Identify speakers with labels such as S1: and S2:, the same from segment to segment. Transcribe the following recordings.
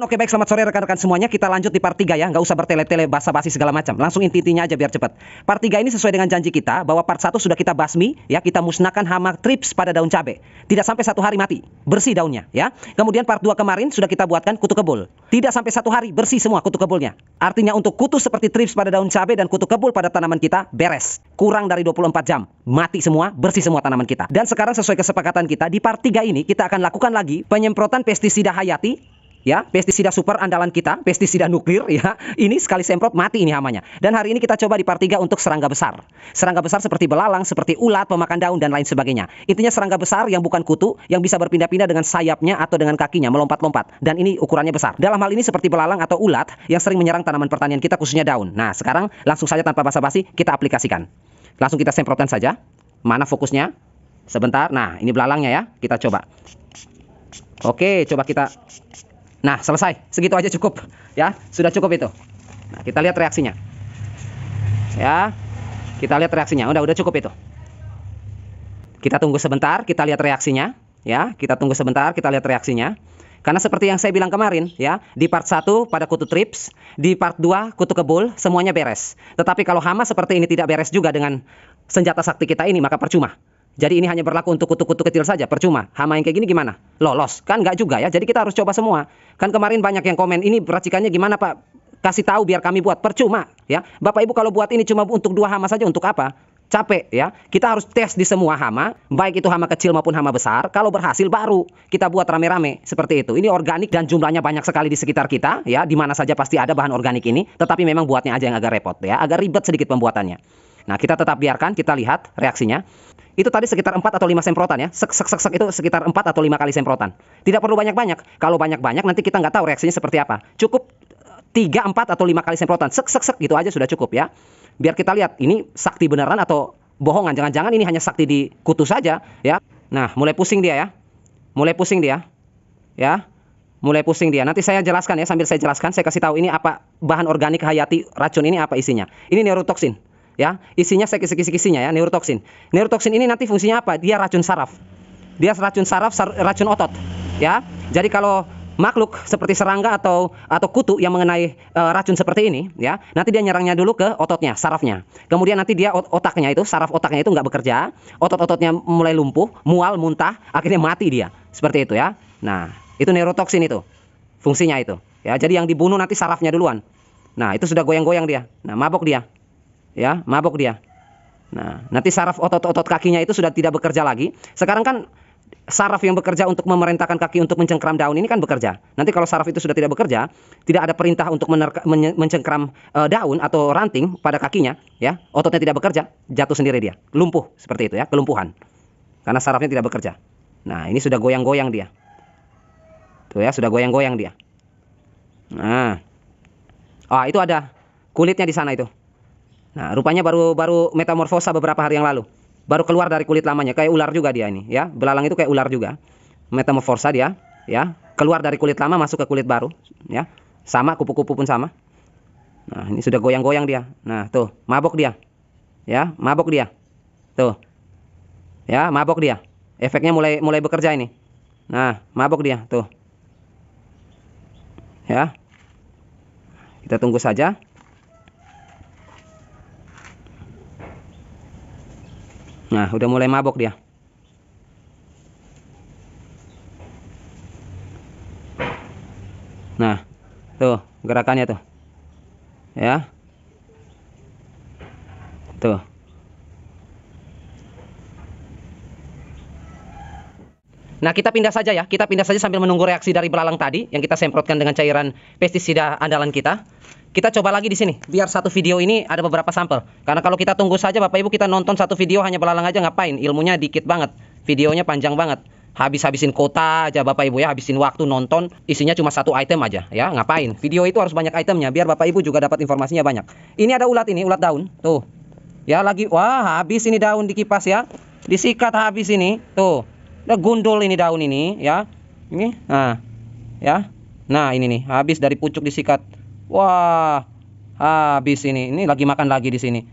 S1: Dan oke, baik, selamat sore rekan-rekan semuanya. Kita lanjut di part 3 ya. Nggak usah bertele-tele basa-basi segala macam. Langsung inti-intinya aja biar cepat. Part 3 ini sesuai dengan janji kita bahwa part 1 sudah kita basmi ya, kita musnahkan hama thrips pada daun cabai. Tidak sampai 1 hari mati, bersih daunnya ya. Kemudian part 2 kemarin sudah kita buatkan kutu kebul. Tidak sampai 1 hari bersih semua kutu kebulnya. Artinya untuk kutu seperti thrips pada daun cabai dan kutu kebul pada tanaman kita beres. Kurang dari 24 jam, mati semua, bersih semua tanaman kita. Dan sekarang sesuai kesepakatan kita di part 3 ini kita akan lakukan lagi penyemprotan pestisida hayati. Ya, pestisida super andalan kita, pestisida nuklir ya. Ini sekali semprot mati ini hamanya. Dan hari ini kita coba di part 3 untuk serangga besar. Serangga besar seperti belalang, seperti ulat, pemakan daun dan lain sebagainya. Intinya serangga besar yang bukan kutu, yang bisa berpindah-pindah dengan sayapnya atau dengan kakinya melompat-lompat. Dan ini ukurannya besar. Dalam hal ini seperti belalang atau ulat yang sering menyerang tanaman pertanian kita khususnya daun. Nah, sekarang langsung saja tanpa basa-basi kita aplikasikan. Langsung kita semprotkan saja. Mana fokusnya? Sebentar. Nah, ini belalangnya ya. Kita coba. Oke, coba kita. Nah, selesai. Segitu aja cukup. Ya, sudah cukup itu. Nah, kita lihat reaksinya. Ya, kita lihat reaksinya. Udah cukup itu. Kita tunggu sebentar, kita lihat reaksinya. Ya, kita tunggu sebentar, kita lihat reaksinya. Karena seperti yang saya bilang kemarin, ya, di part 1 pada kutu thrips, di part 2 kutu kebul, semuanya beres. Tetapi kalau hama seperti ini tidak beres juga dengan senjata sakti kita ini, maka percuma. Jadi ini hanya berlaku untuk kutu-kutu kecil saja, percuma. Hama yang kayak gini gimana? Lolos? Kan nggak juga ya, jadi kita harus coba semua. Kan kemarin banyak yang komen, ini racikannya gimana Pak? Kasih tahu biar kami buat, percuma ya. Bapak Ibu kalau buat ini cuma untuk 2 hama saja, untuk apa? Capek ya. Kita harus tes di semua hama, baik itu hama kecil maupun hama besar. Kalau berhasil baru kita buat rame-rame seperti itu. Ini organik dan jumlahnya banyak sekali di sekitar kita ya. Di mana saja pasti ada bahan organik ini, tetapi memang buatnya aja yang agak repot ya, agak ribet sedikit pembuatannya. Nah, kita tetap biarkan, kita lihat reaksinya. Itu tadi sekitar 4 atau 5 semprotan ya. Sek itu sekitar 4 atau 5 kali semprotan. Tidak perlu banyak-banyak. Kalau banyak-banyak nanti kita nggak tahu reaksinya seperti apa. Cukup 3, 4 atau 5 kali semprotan. Sek gitu aja sudah cukup ya. Biar kita lihat ini sakti beneran atau bohongan. Jangan-jangan ini hanya sakti di kutu saja ya. Nah, mulai pusing dia ya. Mulai pusing dia. Ya. Mulai pusing dia. Nanti saya jelaskan ya, sambil saya jelaskan saya kasih tahu ini apa bahan organik hayati racun ini apa isinya. Ini neurotoksin. Ya, isinya saya kisi-kisinya ya, neurotoksin. Neurotoksin ini nanti fungsinya apa? Dia racun saraf. Dia racun saraf, racun otot. Ya. Jadi kalau makhluk seperti serangga atau kutu yang mengenai racun seperti ini, ya, nanti dia nyerangnya dulu ke ototnya, sarafnya. Kemudian nanti dia otaknya itu, saraf otaknya itu nggak bekerja, otot-ototnya mulai lumpuh, mual, muntah, akhirnya mati dia. Seperti itu ya. Nah, itu neurotoksin itu, fungsinya itu. Ya, jadi yang dibunuh nanti sarafnya duluan. Nah, itu sudah goyang-goyang dia. Nah, mabok dia. Ya, mabok dia. Nah, nanti saraf otot-otot kakinya itu sudah tidak bekerja lagi. Sekarang kan saraf yang bekerja untuk memerintahkan kaki untuk mencengkram daun ini kan bekerja. Nanti kalau saraf itu sudah tidak bekerja, tidak ada perintah untuk mencengkram daun atau ranting pada kakinya, ya, ototnya tidak bekerja, jatuh sendiri dia, lumpuh seperti itu ya, kelumpuhan. Karena sarafnya tidak bekerja. Nah, ini sudah goyang-goyang dia. Tuh ya, sudah goyang-goyang dia. Nah, itu ada kulitnya di sana itu. Nah, rupanya baru metamorfosa beberapa hari yang lalu. Baru keluar dari kulit lamanya, kayak ular juga dia ini, ya. Belalang itu kayak ular juga. Metamorfosa dia, ya. Keluar dari kulit lama masuk ke kulit baru, ya. Sama, kupu-kupu pun sama. Nah, ini sudah goyang-goyang dia. Nah, tuh, mabok dia. Ya, mabok dia. Tuh. Ya, mabok dia. Efeknya mulai bekerja ini. Nah, mabok dia, tuh. Ya. Kita tunggu saja. Nah, udah mulai mabok dia. Nah, tuh gerakannya tuh. Ya. Tuh. Nah, kita pindah saja ya. Kita pindah saja sambil menunggu reaksi dari belalang tadi yang kita semprotkan dengan cairan pestisida andalan kita. Kita coba lagi di sini, biar satu video ini ada beberapa sampel. Karena kalau kita tunggu saja Bapak Ibu, kita nonton satu video hanya belalang aja ngapain? Ilmunya dikit banget, videonya panjang banget. Habis-habisin kota aja Bapak Ibu ya, habisin waktu nonton, isinya cuma satu item aja ya, ngapain? Video itu harus banyak itemnya, biar Bapak Ibu juga dapat informasinya banyak. Ini ada ulat ini, ulat daun, tuh. Ya lagi, wah habis ini daun dikipas ya, disikat habis ini, tuh. Udah gundul ini daun ini ya, ini, nah, ya, nah ini nih, habis dari pucuk disikat. Wah, habis ini lagi makan lagi di sini,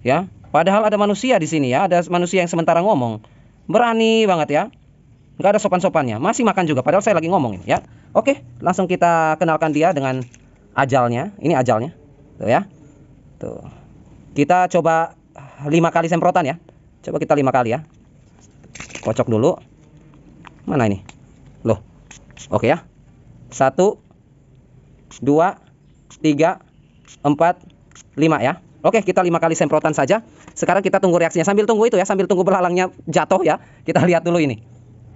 S1: ya. Padahal ada manusia di sini ya, ada manusia yang sementara ngomong, berani banget ya. Nggak ada sopan-sopannya, masih makan juga padahal saya lagi ngomongin ya. Oke, langsung kita kenalkan dia dengan ajalnya. Ini ajalnya. Tuh ya. Tuh. Kita coba 5 kali semprotan ya. Coba kita 5 kali ya. Kocok dulu. Mana ini? Loh. Oke ya. 1 2 3 4 5 ya. Oke, kita 5 kali semprotan saja. Sekarang kita tunggu reaksinya. Sambil tunggu itu ya, sambil tunggu belalangnya jatuh ya. Kita lihat dulu ini.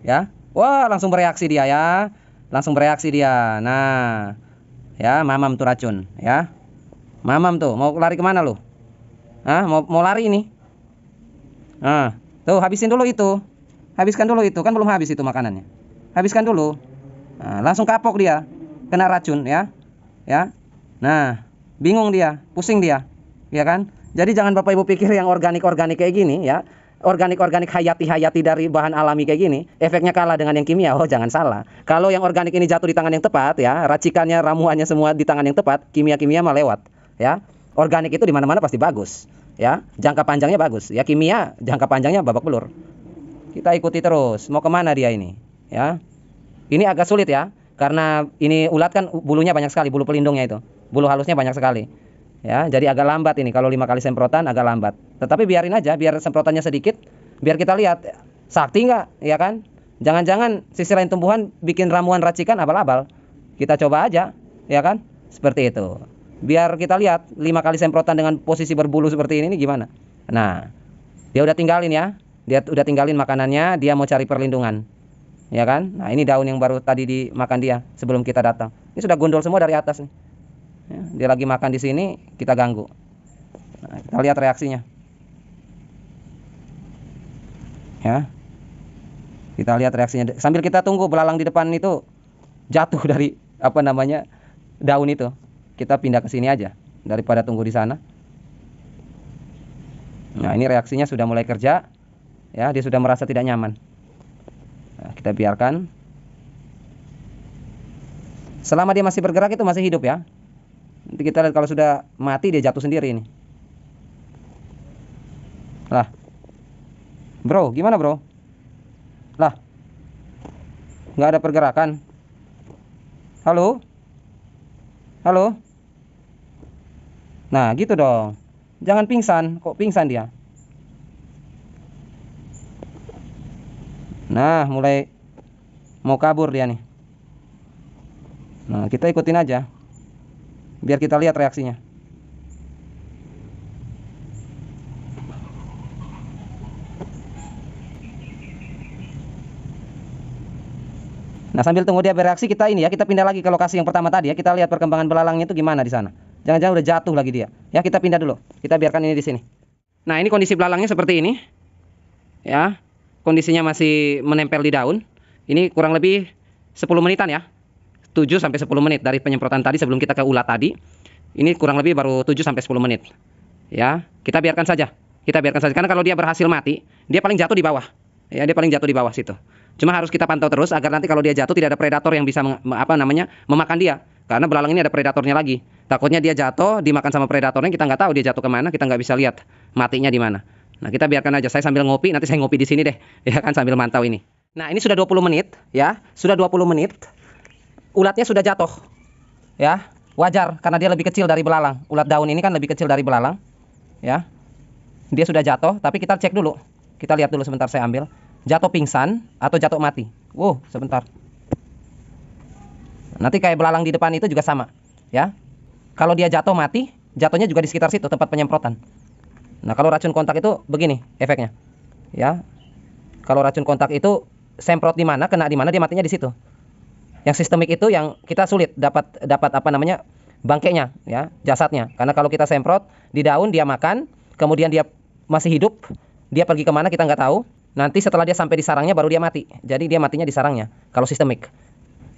S1: Ya. Wah, langsung bereaksi dia ya. Langsung bereaksi dia. Nah. Ya, mamam tuh racun ya. Mamam tuh, mau lari kemana lu? Hah, mau lari ini. Nah, tuh habisin dulu itu. Habiskan dulu itu, kan belum habis itu makanannya. Habiskan dulu. Nah, langsung kapok dia. Kena racun ya. Ya. Nah, bingung dia, pusing dia. Ya kan? Jadi jangan Bapak Ibu pikir yang organik-organik kayak gini ya. Organik-organik hayati-hayati dari bahan alami kayak gini, efeknya kalah dengan yang kimia. Oh, jangan salah. Kalau yang organik ini jatuh di tangan yang tepat ya, racikannya, ramuannya semua di tangan yang tepat, kimia-kimia mah lewat ya. Organik itu di mana-mana pasti bagus ya. Jangka panjangnya bagus. Ya kimia jangka panjangnya babak belur. Kita ikuti terus. Mau kemana dia ini? Ya. Ini agak sulit ya, karena ini ulat kan bulunya banyak sekali, bulu pelindungnya itu. Bulu halusnya banyak sekali. Ya, jadi agak lambat ini kalau 5 kali semprotan agak lambat. Tetapi biarin aja, biar semprotannya sedikit, biar kita lihat sakti nggak, ya kan? Jangan-jangan sisi lain tumbuhan bikin ramuan racikan abal-abal. Kita coba aja, ya kan? Seperti itu. Biar kita lihat 5 kali semprotan dengan posisi berbulu seperti ini gimana. Nah, dia udah tinggalin ya. Dia udah tinggalin makanannya, dia mau cari perlindungan. Ya kan? Nah, ini daun yang baru tadi dimakan dia sebelum kita datang. Ini sudah gondol semua dari atas nih. Ya, dia lagi makan di sini, kita ganggu. Nah, kita lihat reaksinya. Ya. Kita lihat reaksinya. Sambil kita tunggu belalang di depan itu jatuh dari apa namanya? Daun itu. Kita pindah ke sini aja daripada tunggu di sana. Nah, ini reaksinya sudah mulai kerja. Ya, dia sudah merasa tidak nyaman. Nah, kita biarkan. Selama dia masih bergerak itu masih hidup ya. Nanti kita lihat kalau sudah mati dia jatuh sendiri ini. Lah. Bro, gimana bro? Lah. Nggak ada pergerakan. Halo? Halo? Nah, gitu dong. Jangan pingsan. Kok pingsan dia? Nah, mulai mau kabur dia nih. Nah, kita ikutin aja. Biar kita lihat reaksinya. Nah, sambil tunggu dia bereaksi, kita ini ya, kita pindah lagi ke lokasi yang pertama tadi ya. Kita lihat perkembangan belalangnya itu gimana di sana. Jangan-jangan udah jatuh lagi dia. Ya, kita pindah dulu. Kita biarkan ini di sini. Nah, ini kondisi belalangnya seperti ini. Ya. Kondisinya masih menempel di daun. Ini kurang lebih 10 menitan ya. 7 sampai 10 menit dari penyemprotan tadi sebelum kita ke ulat tadi. Ini kurang lebih baru 7 sampai 10 menit. Ya, kita biarkan saja. Kita biarkan saja karena kalau dia berhasil mati, dia paling jatuh di bawah. Ya, dia paling jatuh di bawah situ. Cuma harus kita pantau terus agar nanti kalau dia jatuh tidak ada predator yang bisa memakan dia. Karena belalang ini ada predatornya lagi. Takutnya dia jatuh dimakan sama predatornya, kita nggak tahu dia jatuh kemana, kita nggak bisa lihat matinya di mana. Nah, kita biarkan aja. Saya sambil ngopi, nanti saya ngopi di sini deh. Ya kan, sambil mantau ini. Nah, ini sudah 20 menit ya. Sudah 20 menit. Ulatnya sudah jatuh. Ya, wajar karena dia lebih kecil dari belalang. Ulat daun ini kan lebih kecil dari belalang. Ya. Dia sudah jatuh, tapi kita cek dulu. Kita lihat dulu sebentar, saya ambil. Jatuh pingsan atau jatuh mati. Sebentar. Nanti kayak belalang di depan itu juga sama, ya. Kalau dia jatuh mati, jatuhnya juga di sekitar situ tempat penyemprotan. Nah, kalau racun kontak itu begini efeknya. Ya. Kalau racun kontak itu semprot di mana, kena di mana, dia matinya di situ. Yang sistemik itu yang kita sulit dapat apa namanya? Bangkainya, ya, jasadnya. Karena kalau kita semprot di daun dia makan, kemudian dia masih hidup, dia pergi kemana kita nggak tahu. Nanti setelah dia sampai di sarangnya baru dia mati. Jadi dia matinya di sarangnya. Kalau sistemik,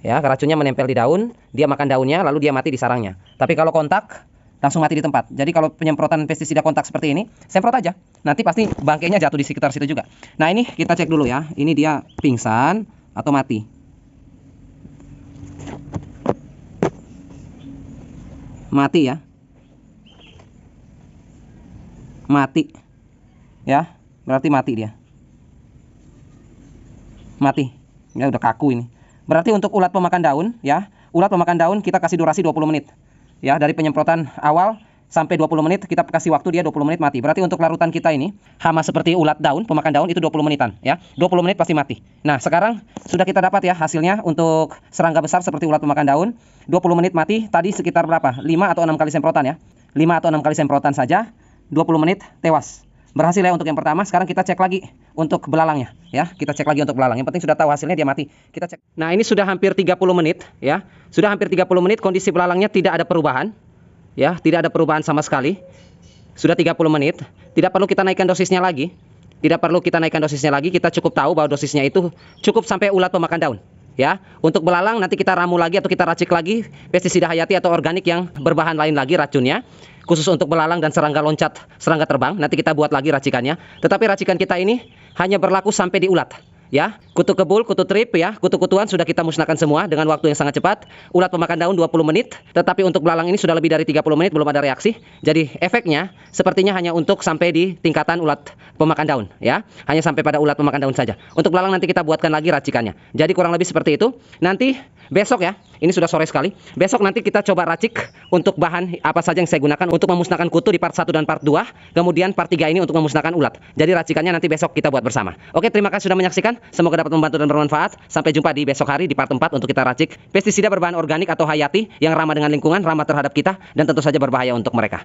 S1: ya, racunnya menempel di daun, dia makan daunnya, lalu dia mati di sarangnya. Tapi kalau kontak, langsung mati di tempat. Jadi kalau penyemprotan pestisida kontak seperti ini, semprot aja. Nanti pasti bangkainya jatuh di sekitar situ juga. Nah, ini kita cek dulu ya. Ini dia pingsan atau mati. Mati ya. Mati. Ya, berarti mati dia. Mati. Ya udah kaku ini. Berarti untuk ulat pemakan daun ya, ulat pemakan daun kita kasih durasi 20 menit. Ya, dari penyemprotan awal sampai 20 menit kita kasih waktu dia 20 menit mati. Berarti untuk larutan kita ini hama seperti ulat daun, pemakan daun itu 20 menitan ya. 20 menit pasti mati. Nah, sekarang sudah kita dapat ya hasilnya untuk serangga besar seperti ulat pemakan daun. 20 menit mati, tadi sekitar berapa? 5 atau 6 kali semprotan ya. 5 atau 6 kali semprotan saja 20 menit tewas. Berhasil ya untuk yang pertama. Sekarang kita cek lagi untuk belalangnya ya. Kita cek lagi untuk belalang. Yang penting sudah tahu hasilnya dia mati. Kita cek. Nah, ini sudah hampir 30 menit ya. Sudah hampir 30 menit kondisi belalangnya tidak ada perubahan. Ya, tidak ada perubahan sama sekali. Sudah 30 menit. Tidak perlu kita naikkan dosisnya lagi. Tidak perlu kita naikkan dosisnya lagi. Kita cukup tahu bahwa dosisnya itu cukup sampai ulat pemakan daun. Ya, untuk belalang nanti kita ramu lagi atau kita racik lagi pestisida hayati atau organik yang berbahan lain lagi racunnya. Khusus untuk belalang dan serangga loncat, serangga terbang, nanti kita buat lagi racikannya. Tetapi racikan kita ini hanya berlaku sampai di ulat. Ya, kutu kebul, kutu trip ya, kutu-kutuan sudah kita musnahkan semua dengan waktu yang sangat cepat. Ulat pemakan daun 20 menit, tetapi untuk belalang ini sudah lebih dari 30 menit belum ada reaksi. Jadi efeknya sepertinya hanya untuk sampai di tingkatan ulat pemakan daun ya. Hanya sampai pada ulat pemakan daun saja. Untuk belalang nanti kita buatkan lagi racikannya. Jadi kurang lebih seperti itu. Nanti besok ya, ini sudah sore sekali. Besok nanti kita coba racik untuk bahan apa saja yang saya gunakan untuk memusnahkan kutu di part 1 dan part 2. Kemudian part 3 ini untuk memusnahkan ulat. Jadi racikannya nanti besok kita buat bersama. Oke, terima kasih sudah menyaksikan. Semoga dapat membantu dan bermanfaat. Sampai jumpa di besok hari di part 4 untuk kita racik pestisida berbahan organik atau hayati yang ramah dengan lingkungan, ramah terhadap kita, dan tentu saja berbahaya untuk mereka.